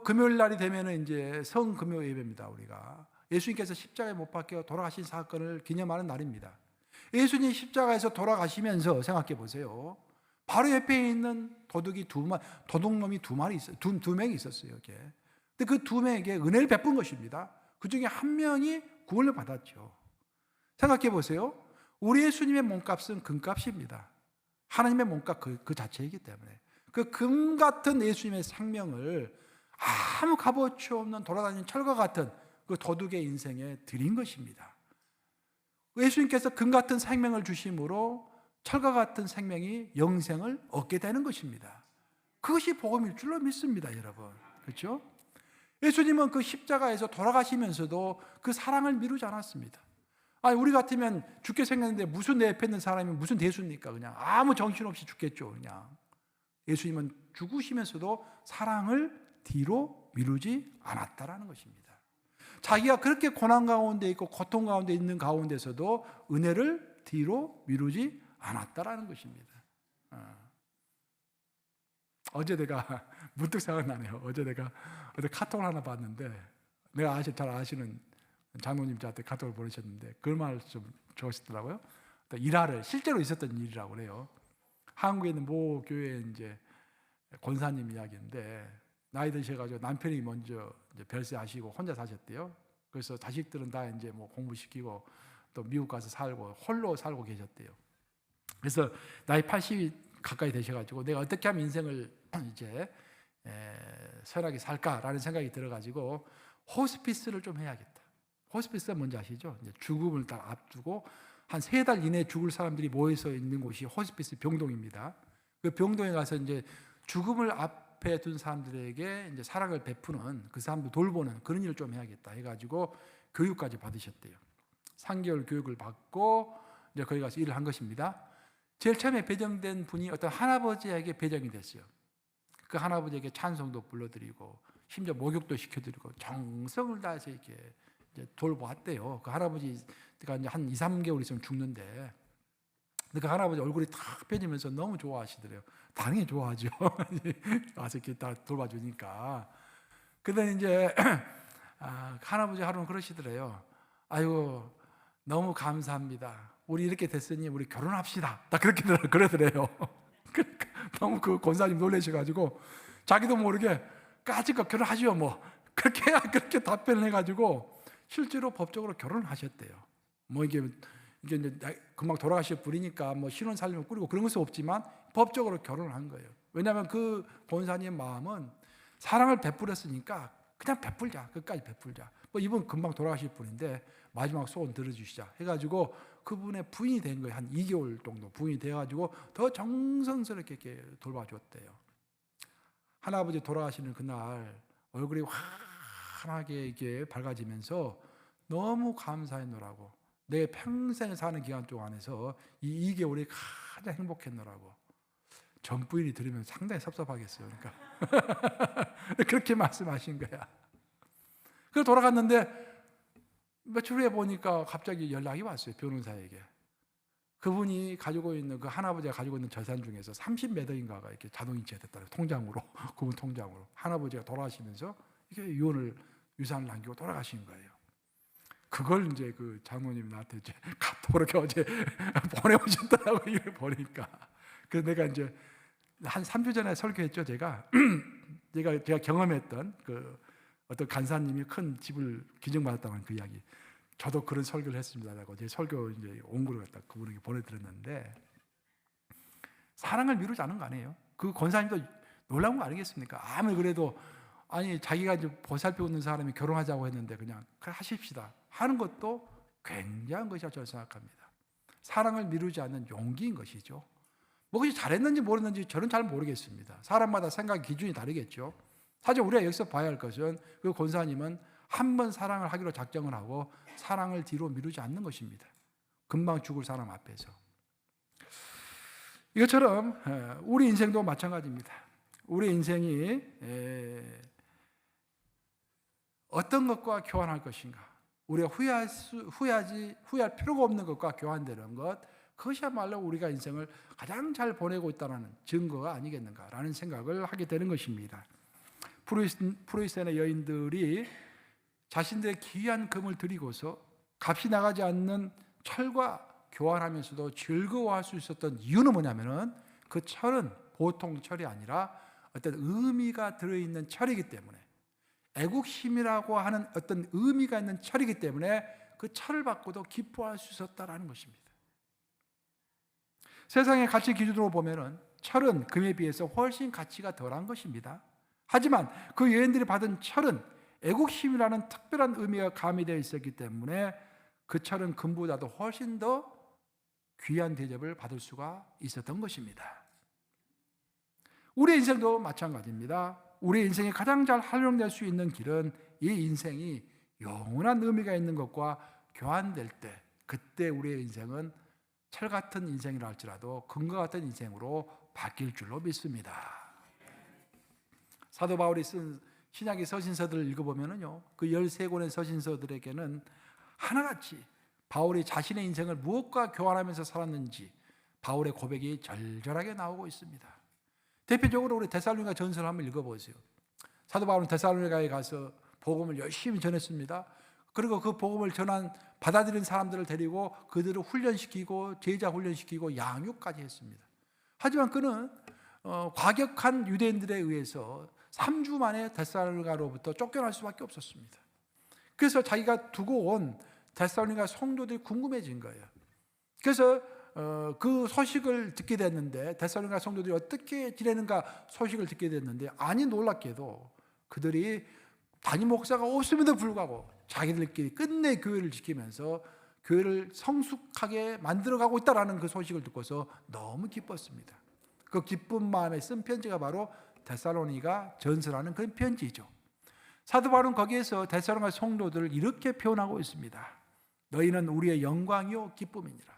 Speaker 1: 금요일 날이 되면은 이제 성금요 예배입니다. 우리가 예수님께서 십자가에 못 박혀 돌아가신 사건을 기념하는 날입니다. 예수님 십자가에서 돌아가시면서 생각해 보세요. 바로 옆에 있는 도둑놈이 두 마리 있어요. 두 명이 있었어요. 이렇게. 근데 그 두 명에게 은혜를 베푼 것입니다. 그 중에 한 명이 구원을 받았죠. 생각해 보세요. 우리 예수님의 몸값은 금값입니다. 하나님의 몸값 그 자체이기 때문에 그 금 같은 예수님의 생명을 아무 값어치 없는 돌아다니는 철과 같은 그 도둑의 인생에 드린 것입니다. 예수님께서 금 같은 생명을 주심으로 철과 같은 생명이 영생을 얻게 되는 것입니다. 그것이 복음일 줄로 믿습니다, 여러분. 그렇죠? 예수님은 그 십자가에서 돌아가시면서도 그 사랑을 미루지 않았습니다. 아니, 우리 같으면 죽게 생겼는데 무슨 내 옆에 있는 사람이 무슨 대수입니까? 그냥 아무 정신없이 죽겠죠, 그냥. 예수님은 죽으시면서도 사랑을 뒤로 미루지 않았다라는 것입니다. 자기가 그렇게 고난 가운데 있고 고통 가운데 있는 가운데서도 은혜를 뒤로 미루지 않았다라는 것입니다. 어제 내가 문득 생각나네요. 어제 카톡을 하나 봤는데, 내가 잘 아시는 장로님 저한테 카톡을 보내셨는데 그 말을 좀 좋아하시더라고요. 일화를, 실제로 있었던 일이라고 그래요. 한국에 있는 모 교회 이제 권사님 이야기인데, 나이 드셔가지고 남편이 먼저 이제 별세하시고 혼자 사셨대요. 그래서 자식들은 다 이제 뭐 공부시키고 또 미국 가서 살고 홀로 살고 계셨대요. 그래서 나이 80이 가까이 되셔가지고 내가 어떻게 하면 인생을 이제 선하게 살까라는 생각이 들어가지고 호스피스를 좀 해야겠다. 호스피스가 뭔지 아시죠? 이제 죽음을 딱 앞두고 한 3달 이내에 죽을 사람들이 모여서 있는 곳이 호스피스 병동입니다. 그 병동에 가서 이제 죽음을 앞에 둔 사람들에게 이제 사랑을 베푸는, 그 사람들 돌보는 그런 일을 좀 해야겠다 해가지고 교육까지 받으셨대요. 3개월 교육을 받고 이제 거기 가서 일을 한 것입니다. 제일 처음에 배정된 분이 어떤 할아버지에게 배정이 됐어요. 그 할아버지에게 찬송도 불러드리고 심지어 목욕도 시켜드리고 정성을 다해서 이렇게 이제 돌보았대요. 그 할아버지가 이제 한 2, 3개월 있으면 죽는데, 근데 그 할아버지 얼굴이 탁 펴지면서 너무 좋아하시더래요. 당연히 좋아하죠. 와서 이렇게 다 돌봐주니까. 근데 이제 할아버지 하루는 그러시더래요. 아이고, 너무 감사합니다. 우리 이렇게 됐으니 우리 결혼합시다. 딱 그렇게 그러더래요. 그러니까 너무 그 권사님 놀라셔가지고 자기도 모르게 까짓거 결혼하죠 뭐. 그렇게 답변을 해가지고 실제로 법적으로 결혼을 하셨대요. 뭐 이게 이제 금방 돌아가실 분이니까 뭐 신혼 살림을 꾸리고 그런 것은 없지만 법적으로 결혼을 한 거예요. 왜냐하면 그 권사님의 마음은 사랑을 베풀었으니까 그냥 베풀자, 끝까지 베풀자. 뭐 이분 금방 돌아가실 분인데 마지막 소원 들어주시자 해가지고 그분의 부인이 된 거예요. 한 2개월 정도 부인이 돼가지고 더 정성스럽게 이렇게 돌봐줬대요. 할아버지 돌아가시는 그날 얼굴이 환하게 이렇게 밝아지면서 너무 감사했노라고. 내 평생 사는 기간 동안에서 이 2개월이 가장 행복했노라고. 전 부인이 들으면 상당히 섭섭하겠어요. 그러니까 그렇게 말씀하신 거야. 그래서 돌아갔는데 며칠 후에 보니까 갑자기 연락이 왔어요. 변호사에게. 그분이 가지고 있는 그 할아버지가 가지고 있는 재산 중에서 30몇 억인가가 이렇게 자동이체가 됐다고 통장으로 그분 통장으로 할아버지가 돌아가시면서 이게 유산을 남기고 돌아가신 거예요. 그걸 이제 그 장모님이 나한테 이제 카톡으로 어제 보내오셨더라고 이걸 보니까. 그래서 내가 이제 한 3주 전에 설교했죠. 제가 경험했던 그 어떤 간사님이 큰 집을 기증받았다는 그 이야기. 저도 그런 설교를 했습니다라고 제 설교 이제 온구를 갖다 그분에게 보내드렸는데 사랑을 미루지 않은 거 아니에요? 그 권사님도 놀라운 거 아니겠습니까? 아무리 그래도 아니 자기가 이제 보살피고 있는 사람이 결혼하자고 했는데 그냥 그래 하십시다 하는 것도 굉장한 것이라고 저는 생각합니다. 사랑을 미루지 않는 용기인 것이죠. 뭐 그것이 잘했는지 모르는지 저는 잘 모르겠습니다. 사람마다 생각 기준이 다르겠죠. 사실 우리가 여기서 봐야 할 것은 그 권사님은 한 번 사랑을 하기로 작정을 하고 사랑을 뒤로 미루지 않는 것입니다. 금방 죽을 사람 앞에서. 이것처럼 우리 인생도 마찬가지입니다. 우리 인생이 어떤 것과 교환할 것인가, 우리가 후회할 필요가 없는 것과 교환되는 것, 그것이야말로 우리가 인생을 가장 잘 보내고 있다는 증거가 아니겠는가라는 생각을 하게 되는 것입니다. 프로이센의 여인들이 자신들의 귀한 금을 들이고서 값이 나가지 않는 철과 교환하면서도 즐거워할 수 있었던 이유는 뭐냐면은 그 철은 보통 철이 아니라 어떤 의미가 들어있는 철이기 때문에, 애국심이라고 하는 어떤 의미가 있는 철이기 때문에 그 철을 받고도 기뻐할 수 있었다라는 것입니다. 세상의 가치 기준으로 보면은 철은 금에 비해서 훨씬 가치가 덜한 것입니다. 하지만 그 여인들이 받은 철은 애국심이라는 특별한 의미가 가미되어 있었기 때문에 그 철은 금보다도 훨씬 더 귀한 대접을 받을 수가 있었던 것입니다. 우리의 인생도 마찬가지입니다. 우리의 인생이 가장 잘 활용될 수 있는 길은 이 인생이 영원한 의미가 있는 것과 교환될 때, 그때 우리의 인생은 철 같은 인생이라 할지라도 금과 같은 인생으로 바뀔 줄로 믿습니다. 사도 바울이 쓴 신약의 서신서들을 읽어보면요, 그 13권의 서신서들에게는 하나같이 바울이 자신의 인생을 무엇과 교환하면서 살았는지 바울의 고백이 절절하게 나오고 있습니다. 대표적으로 우리 데살로니가 전서를 한번 읽어보세요. 사도 바울은 데살로니가에 가서 복음을 열심히 전했습니다. 그리고 그 복음을 받아들인 사람들을 데리고 그들을 훈련시키고 제자 훈련시키고 양육까지 했습니다. 하지만 그는 과격한 유대인들에 의해서 3주 만에 데살로니가로부터 쫓겨날 수밖에 없었습니다. 그래서 자기가 두고 온 데살로니가 성도들이 궁금해진 거예요. 그래서 그 소식을 듣게 됐는데, 데살로니가 성도들이 어떻게 지내는가 소식을 듣게 됐는데, 아니 놀랍게도 그들이 담임 목사가 없음에도 불구하고 자기들끼리 끝내 교회를 지키면서 교회를 성숙하게 만들어가고 있다는 그 소식을 듣고서 너무 기뻤습니다. 그 기쁜 마음에 쓴 편지가 바로 데살로니가 전서라는 그런 편지죠. 사도 바울은 거기에서 데살로니가 성도들을 이렇게 표현하고 있습니다. 너희는 우리의 영광이요 기쁨이니라.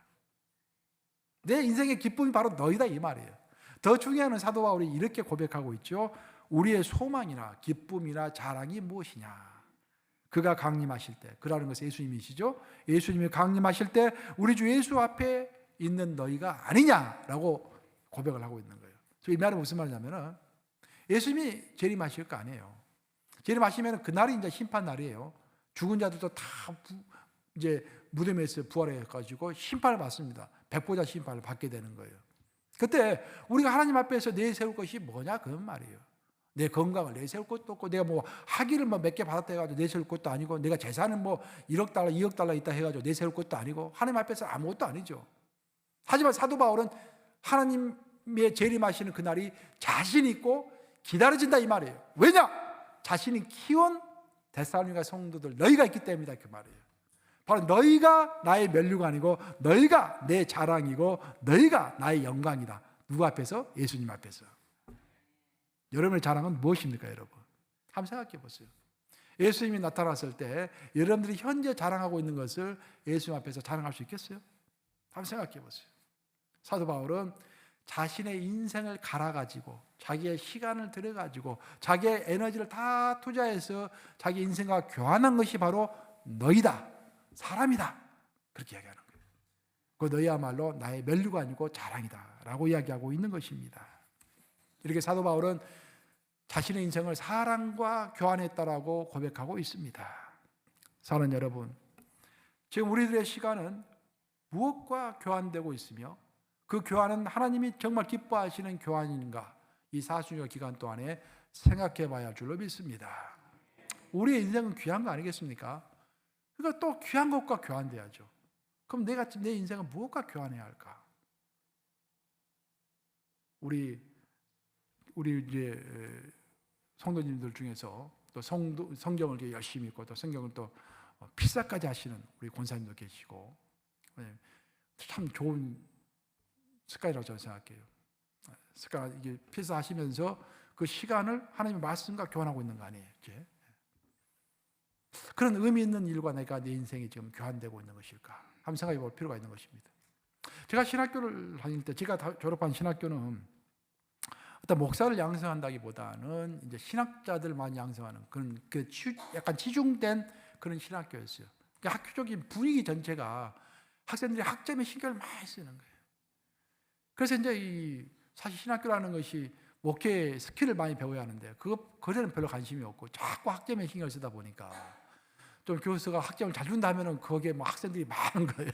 Speaker 1: 내 인생의 기쁨이 바로 너희다 이 말이에요. 더 중요한 건 사도 바울이 이렇게 고백하고 있죠. 우리의 소망이나 기쁨이나 자랑이 무엇이냐? 그가 강림하실 때, 그라는 것은 예수님이시죠. 예수님이 강림하실 때 우리 주 예수 앞에 있는 너희가 아니냐라고 고백을 하고 있는 거예요. 이 말은 무슨 말이냐면은 예수님이 재림하실 거 아니에요. 재림하시면 그날이 이제 심판 날이에요. 죽은 자들도 다 이제 무덤에서 부활해 가지고 심판을 받습니다. 백보자 심판을 받게 되는 거예요. 그때 우리가 하나님 앞에서 내세울 것이 뭐냐 그런 말이에요. 내 건강을 내세울 것도 없고, 내가 뭐 학위를 뭐 몇 개 받았다 해가지고 내세울 것도 아니고, 내가 재산은 뭐 1억 달러, 2억 달러 있다 해가지고 내세울 것도 아니고, 하나님 앞에서 아무것도 아니죠. 하지만 사도 바울은 하나님의 재림하시는 그날이 자신 있고 기다려진다 이 말이에요. 왜냐? 자신이 키운 데살로니가 성도들 너희가 있기 때문이다 그 말이에요. 바로 너희가 나의 면류가 아니고 너희가 내 자랑이고 너희가 나의 영광이다. 누구 앞에서? 예수님 앞에서. 여러분의 자랑은 무엇입니까, 여러분? 한번 생각해 보세요. 예수님이 나타났을 때 여러분들이 현재 자랑하고 있는 것을 예수님 앞에서 자랑할 수 있겠어요? 한번 생각해 보세요. 사도 바울은 자신의 인생을 갈아가지고 자기의 시간을 들여가지고 자기의 에너지를 다 투자해서 자기 인생과 교환한 것이 바로 너희다, 사람이다, 그렇게 이야기하는 거예요. 그 너희야말로 나의 면류가 아니고 자랑이다 라고 이야기하고 있는 것입니다. 이렇게 사도 바울은 자신의 인생을 사랑과 교환했다라고 고백하고 있습니다. 사랑하는 여러분, 지금 우리들의 시간은 무엇과 교환되고 있으며 그 교환은 하나님이 정말 기뻐하시는 교환인가? 이 사순절 기간 동안에 생각해 봐야 할 줄로 믿습니다. 우리의 인생은 귀한 거 아니겠습니까? 그러니까 또 귀한 것과 교환돼야죠. 그럼 내 인생은 무엇과 교환해야 할까? 우리 이제 성도님들 중에서 또 성경을 열심히 읽고 또 성경을 또 필사까지 하시는 우리 권사님도 계시고, 참 좋은 습관이라고 저는 생각해요. 습관, 이게 필사하시면서 그 시간을 하나님의 말씀과 교환하고 있는 거 아니에요, 이제? 그런 의미 있는 일과 내가 내 인생이 지금 교환되고 있는 것일까? 한번 생각해 볼 필요가 있는 것입니다. 제가 신학교를 다닐 때, 제가 졸업한 신학교는 어떤 목사를 양성한다기보다는 이제 신학자들만 양성하는 그런 약간 치중된 그런 신학교였어요. 그러니까 학교적인 분위기 전체가 학생들이 학점에 신경을 많이 쓰는 거예요. 그래서 이제 사실 신학교라는 것이 목회 스킬을 많이 배워야 하는데 그거는 별로 관심이 없고 자꾸 학점에 신경을 쓰다 보니까 좀 교수가 학점을 잘 준다면은 거기에 뭐 학생들이 많은 거예요.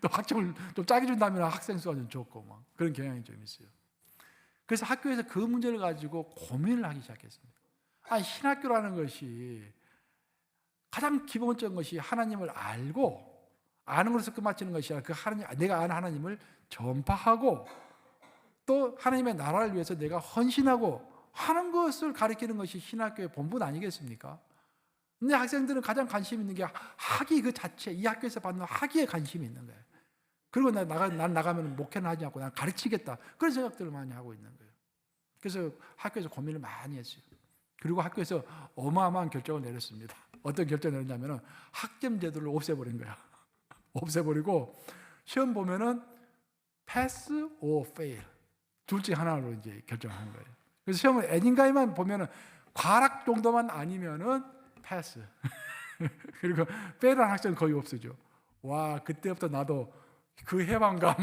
Speaker 1: 또 학점을 좀 짜게 준다면 학생 수가 좀 적고 뭐 그런 경향이 좀 있어요. 그래서 학교에서 그 문제를 가지고 고민을 하기 시작했습니다. 신학교라는 것이 가장 기본적인 것이 하나님을 알고 아는 것에서 끝마치는 것이 아니라 내가 아는 하나님을 전파하고 또 하나님의 나라를 위해서 내가 헌신하고 하는 것을 가르치는 것이 신학교의 본분 아니겠습니까? 근데 학생들은 가장 관심 있는 게 학위 그 자체, 이 학교에서 받는 학위에 관심이 있는 거예요. 그리고 난 나가면 목회는 하지 않고 난 가르치겠다. 그런 생각들을 많이 하고 있는 거예요. 그래서 학교에서 고민을 많이 했어요. 그리고 학교에서 어마어마한 결정을 내렸습니다. 어떤 결정을 내렸냐면 학점 제도를 없애버린 거야. 없애버리고 시험 보면은 pass or fail 둘 중에 하나로 이제 결정한 거예요. 그래서 시험을 애닌가에만 보면은 과락 정도만 아니면은 패스. 그리고 fail한 학생은 거의 없어져. 와, 그때부터 나도 그 해방감,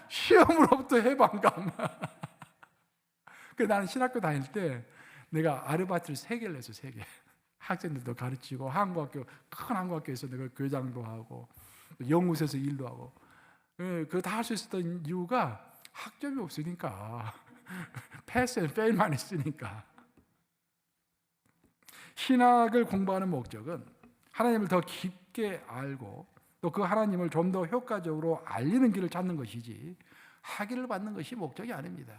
Speaker 1: 시험으로부터 해방감. 그 나는 신학교 다닐 때 내가 아르바이트를 3개를 했어, 3개. 학생들도 가르치고 큰 한국학교에서 내가 교장도 하고 연구소에서 일도 하고 그거 다 할 수 있었던 이유가 학점이 없으니까 패스 앤 페일만 했으니까. 신학을 공부하는 목적은 하나님을 더 깊게 알고 또 그 하나님을 좀 더 효과적으로 알리는 길을 찾는 것이지 학위를 받는 것이 목적이 아닙니다.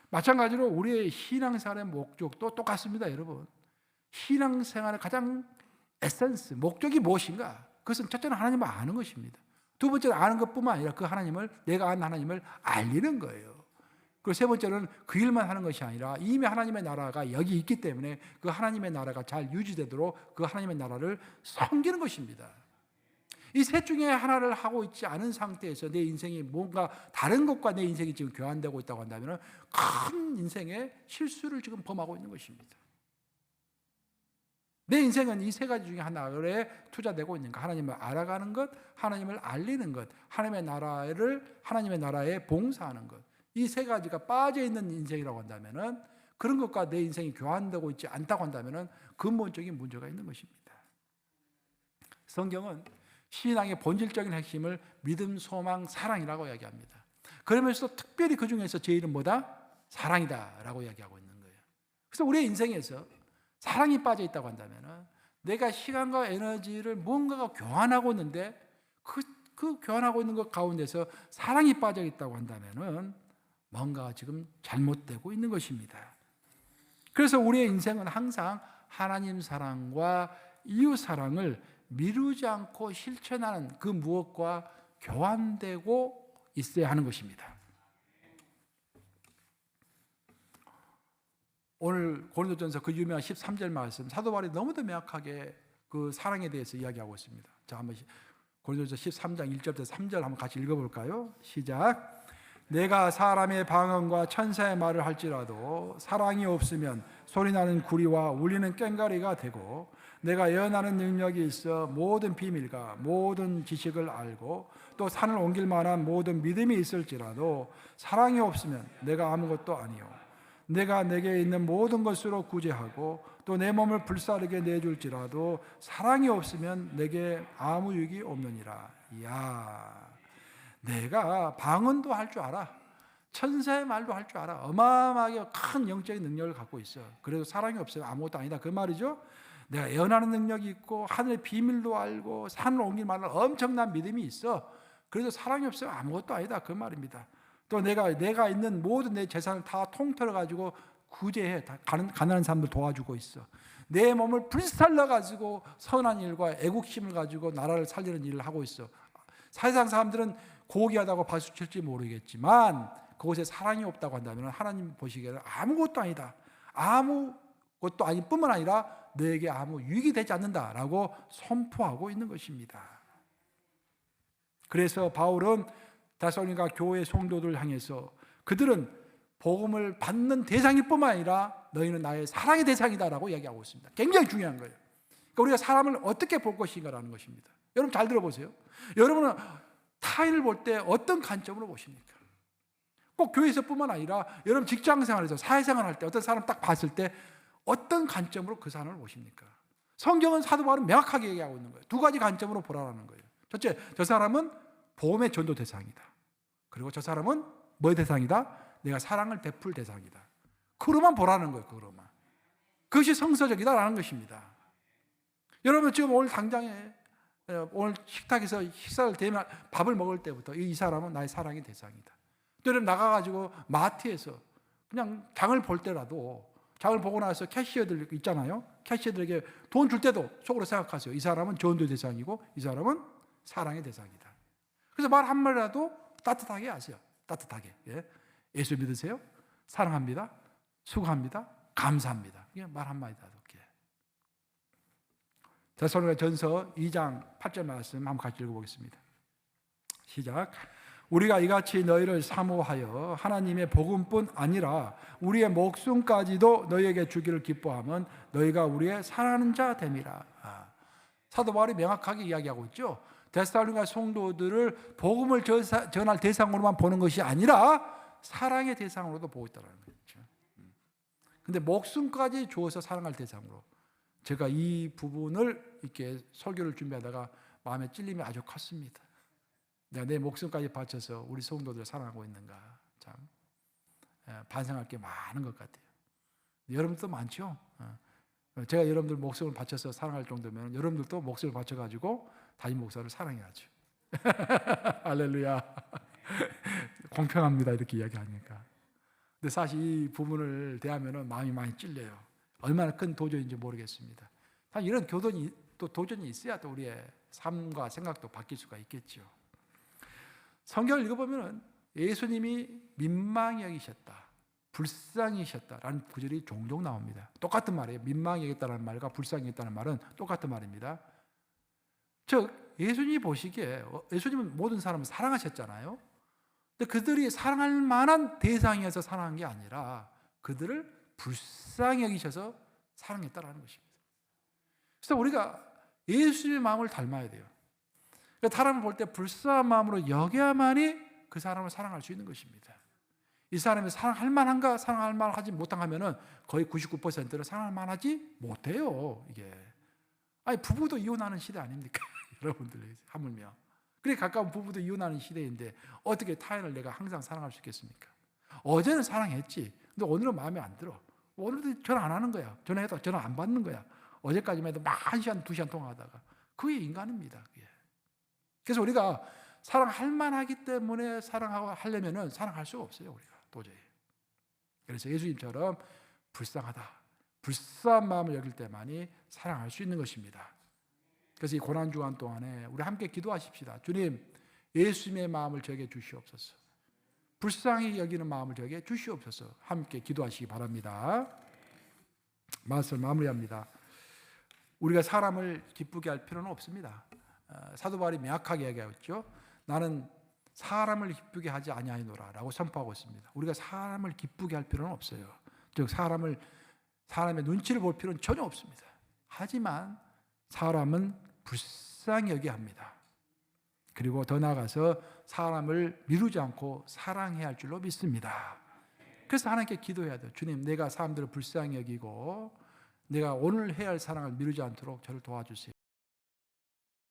Speaker 1: 마찬가지로 우리의 신앙생활의 목적도 똑같습니다, 여러분. 신앙생활의 가장 에센스, 목적이 무엇인가? 그것은 첫째는 하나님을 아는 것입니다. 두 번째는 아는 것뿐만 아니라 그 하나님을, 내가 아는 하나님을 알리는 거예요. 그리고 세 번째는 그 일만 하는 것이 아니라 이미 하나님의 나라가 여기 있기 때문에 그 하나님의 나라가 잘 유지되도록 그 하나님의 나라를 섬기는 것입니다. 이 셋 중에 하나를 하고 있지 않은 상태에서 내 인생이 뭔가 다른 것과 내 인생이 지금 교환되고 있다고 한다면 큰 인생의 실수를 지금 범하고 있는 것입니다. 내 인생은 이 세 가지 중에 하나에 투자되고 있는가? 하나님을 알아가는 것, 하나님을 알리는 것, 하나님의 나라에 봉사하는 것. 이 세 가지가 빠져 있는 인생이라고 한다면은, 그런 것과 내 인생이 교환되고 있지 않다고 한다면은 근본적인 문제가 있는 것입니다. 성경은 신앙의 본질적인 핵심을 믿음, 소망, 사랑이라고 이야기합니다. 그러면서도 특별히 그 중에서 제일은 뭐다? 사랑이다라고 이야기하고 있는 거예요. 그래서 우리의 인생에서 사랑이 빠져 있다고 한다면은, 내가 시간과 에너지를 무언가가 교환하고 있는데 그 교환하고 있는 것 가운데서 사랑이 빠져 있다고 한다면은 뭔가 지금 잘못되고 있는 것입니다. 그래서 우리의 인생은 항상 하나님 사랑과 이웃 사랑을 미루지 않고 실천하는 그 무엇과 교환되고 있어야 하는 것입니다. 오늘 고린도전서 그 유명한 13절 말씀, 사도 바울이 너무도 명확하게 그 사랑에 대해서 이야기하고 있습니다. 자, 한번 고린도전서 13장 1절부터 3절 한번 같이 읽어볼까요? 시작. 내가 사람의 방언과 천사의 말을 할지라도 사랑이 없으면 소리나는 구리와 울리는 꽹과리가 되고, 내가 예언하는 능력이 있어 모든 비밀과 모든 지식을 알고 또 산을 옮길 만한 모든 믿음이 있을지라도 사랑이 없으면 내가 아무것도 아니요, 내가 내게 있는 모든 것으로 구제하고 또 내 몸을 불사르게 내줄지라도 사랑이 없으면 내게 아무 유익이 없느니라. 이야, 내가 방언도 할 줄 알아, 천사의 말도 할 줄 알아, 어마어마하게 큰 영적인 능력을 갖고 있어. 그래도 사랑이 없으면 아무것도 아니다, 그 말이죠. 내가 예언하는 능력이 있고 하늘의 비밀도 알고 산을 옮길 만한 엄청난 믿음이 있어. 그래도 사랑이 없으면 아무것도 아니다, 그 말입니다. 또 내가 있는 모든 내 재산을 다 통틀어 가지고 구제해, 가난한 사람들 도와주고 있어. 내 몸을 불살라 가지고 선한 일과 애국심을 가지고 나라를 살리는 일을 하고 있어. 세상 사람들은 고귀하다고 박수칠지 모르겠지만 그곳에 사랑이 없다고 한다면 하나님 보시기에는 아무것도 아니다, 아무것도 아닐 뿐만 아니라 너에게 아무 유익이 되지 않는다라고 선포하고 있는 것입니다. 그래서 바울은 데살로니가 교회 성도들 향해서 그들은 복음을 받는 대상일 뿐만 아니라 너희는 나의 사랑의 대상이다라고 이야기하고 있습니다. 굉장히 중요한 거예요. 그러니까 우리가 사람을 어떻게 볼 것인가라는 것입니다. 여러분 잘 들어보세요. 여러분은 타인을 볼 때 어떤 관점으로 보십니까? 꼭 교회에서뿐만 아니라 여러분 직장생활에서 사회생활할 때 어떤 사람 딱 봤을 때 어떤 관점으로 그 사람을 보십니까? 성경은 사도 바울은 명확하게 얘기하고 있는 거예요. 두 가지 관점으로 보라는 거예요. 첫째, 저 사람은 복음의 전도 대상이다. 그리고 저 사람은 뭐의 대상이다? 내가 사랑을 베풀 대상이다. 그로만 보라는 거예요. 그로만. 그것이 성서적이다라는 것입니다. 여러분 지금 오늘 당장에 오늘 식탁에서 식사를 대면 밥을 먹을 때부터 이 사람은 나의 사랑의 대상이다. 또 여러분 나가가지고 마트에서 그냥 장을 볼 때라도 장을 보고 나서 캐시어들 있잖아요. 캐시어들에게 돈 줄 때도 속으로 생각하세요. 이 사람은 전도 대상이고 이 사람은 사랑의 대상이다. 그래서 말 한마디라도 따뜻하게 하세요. 따뜻하게. 예수 믿으세요? 사랑합니다. 수고합니다. 감사합니다. 이게 말 한마디라도. 데살로니가전서 2장 8절 말씀 한번 같이 읽어보겠습니다. 시작. 우리가 이같이 너희를 사모하여 하나님의 복음뿐 아니라 우리의 목숨까지도 너희에게 주기를 기뻐하면 너희가 우리의 사랑하는 자 됨이라. 사도 바울이 명확하게 이야기하고 있죠. 데살로니가 성도들을 복음을 전할 대상으로만 보는 것이 아니라 사랑의 대상으로도 보고 있다는 거죠. 근데 목숨까지 주어서 사랑할 대상으로. 제가 이 부분을 이렇게 설교를 준비하다가 마음에 찔림이 아주 컸습니다. 내가 내 목숨까지 바쳐서 우리 성도들을 사랑하고 있는가, 참 반성할 게 많은 것 같아요. 여러분들도 많죠. 제가 여러분들 목숨을 바쳐서 사랑할 정도면 여러분들도 목숨을 바쳐가지고 담임 목사를 사랑해야죠. 할렐루야. 공평합니다 이렇게 이야기하니까. 근데 사실 이 부분을 대하면 마음이 많이 찔려요. 얼마나 큰 도전인지 모르겠습니다. 사실 이런 교돈이 또 도전이 있어야 또 우리의 삶과 생각도 바뀔 수가 있겠죠. 성경을 읽어보면 예수님이 민망히 여기셨다, 불쌍히 여기셨다라는 구절이 종종 나옵니다. 똑같은 말이에요. 민망히 여겼다는 말과 불쌍히 여겼다는 말은 똑같은 말입니다. 즉 예수님이 보시기에 예수님은 모든 사람을 사랑하셨잖아요. 근데 그들이 사랑할 만한 대상이어서 사랑한 게 아니라 그들을 불쌍히 여기셔서 사랑했다라는 것입니다. 그래서 우리가 예수님의 마음을 닮아야 돼요. 그러니까 사람을 볼 때 불쌍한 마음으로 여겨야만이 그 사람을 사랑할 수 있는 것입니다. 이 사람이 사랑할 만한가, 사랑할 만하지 못한가 하면은 거의 99%는 사랑할 만하지 못해요. 이게 아니 부부도 이혼하는 시대 아닙니까? 여러분들 하물며 그래 가까운 부부도 이혼하는 시대인데 어떻게 타인을 내가 항상 사랑할 수 있겠습니까? 어제는 사랑했지, 근데 오늘은 마음에 안 들어. 오늘도 전화 안 하는 거야. 전화해도 전화 안 받는 거야. 어제까지만 해도 막 1시간, 2시간 통화하다가 그게 인간입니다. 그게. 그래서 우리가 사랑할 만하기 때문에 사랑하고 하려면은 사랑할 수가 없어요. 우리가 도저히. 그래서 예수님처럼 불쌍하다, 불쌍한 마음을 여길 때만이 사랑할 수 있는 것입니다. 그래서 이 고난 주간 동안에 우리 함께 기도하십시다. 주님, 예수님의 마음을 저에게 주시옵소서. 불쌍히 여기는 마음을 저에게 주시옵소서. 함께 기도하시기 바랍니다. 말씀 마무리합니다. 우리가 사람을 기쁘게 할 필요는 없습니다. 사도 바울이 명확하게 얘기하였죠. 나는 사람을 기쁘게 하지 아니하노라 라고 선포하고 있습니다. 우리가 사람을 기쁘게 할 필요는 없어요. 즉 사람의 눈치를 볼 필요는 전혀 없습니다. 하지만 사람은 불쌍히 여겨야 합니다. 그리고 더 나아가서 사람을 미루지 않고 사랑해야 할 줄로 믿습니다. 그래서 하나님께 기도해야 돼요. 주님, 내가 사람들을 불쌍히 여기고 내가 오늘 해야 할 사랑을 미루지 않도록 저를 도와주세요.